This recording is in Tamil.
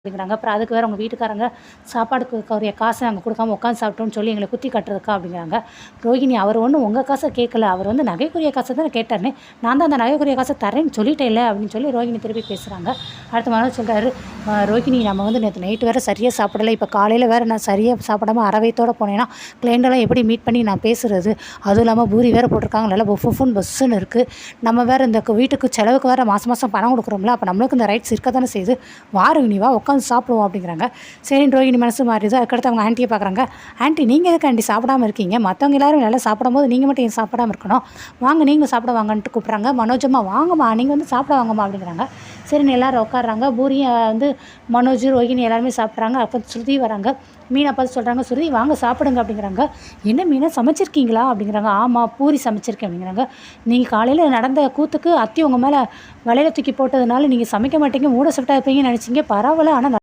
அப்படிங்கிறாங்க. அப்புறம் அதுக்கு வேற உங்க வீட்டுக்காரங்க சாப்பாடுக்கு உரிய காச நாங்க குடுக்காம உட்காந்து சாப்பிட்டோம்னு சொல்லி எங்கள குத்தி காட்டுறதுக்கா அப்படிங்கிறாங்க. ரோகிணி அவர் ஒண்ணும் உங்க காச கேட்கல. அவர் வந்து நகைக்குரிய காச தானே கேட்டாருன்னு, நான் தான் அந்த நகைக்குரிய காச தரேன்னு சொல்லிட்டேன்ல அப்படின்னு சொல்லி ரோகிணி திருப்பி பேசுறாங்க. அடுத்து மனோஜ் சொல்றாரு, ரோகிணி நம்ம வந்து நேத்து நைட் வேற சரியா சாப்பிடல. இப்ப காலையில வேற நான் சரியா சாப்பிடாம அரை வயித்தோட போனேன்னா, கிளையண்டெல்லாம் எப்படி மீட் பண்ணி நான் பேசுறது? அதுவும் இல்லாம பூரி வேற போட்டிருக்காங்க. நல்லா புஃப் புஃப்னு புஸ்ஸுன்னு இருக்கு. நம்ம வேற இந்த வீட்டுக்கு செலவுக்கு வேற மாசம் மாசம் பணம் குடுக்குறோம்ல. அப்ப நம்மளுக்கு இந்த ரைட்ஸ் இருக்க தானே செய்யுது. வா ரோகிணி வா உட்காந்து சாப்பிடுவோம் அப்படிங்கிறாங்க. சரின்னு ரோகிணி மனசு மாறிடுது. அதுக்கடுத்து அவங்க ஆன்ட்டியை பார்க்குறாங்க. ஆன்ட்டி நீங்கள் எதுக்கு ஆன்ட்டி சாப்பிடாம இருக்கீங்க? மற்றவங்க எல்லாரும் நல்லா சாப்பிடும்போது நீங்கள் மட்டும் ஏன் சாப்பிடாம இருக்கணும்? வாங்க நீங்கள் சாப்பிட வாங்கன்ட்டு கூப்பிட்றாங்க. மனோஜம்மா வாங்கம்மா நீங்கள் வந்து சாப்பிட வாங்கம்மா அப்படிங்கிறாங்க. சரின்னு எல்லாரும் உட்காடுறாங்க. பூரியை வந்து மனோஜ் ரோகிணி எல்லாருமே சாப்பிட்றாங்க. அப்போ ஸ்ருதி வராங்க. மீனை பார்த்து சொல்கிறாங்க, ஸ்ருதி வாங்க சாப்பிடுங்க அப்படிங்கிறாங்க. என்ன மீனை சமைச்சிருக்கீங்களா அப்படிங்கிறாங்க. ஆமாம் பூரி சமைச்சிருக்கேன் அப்படிங்கிறாங்க. நீங்கள் காலையில் நடந்த கூத்துக்கு அத்தி உங்கள் மேலே வலையில தூக்கி போட்டதுனால நீங்கள் சமைக்க மாட்டீங்க மூட ஷிஃப்டாக இருப்பீங்கன்னு நினச்சிங்க. பரவாயில்ல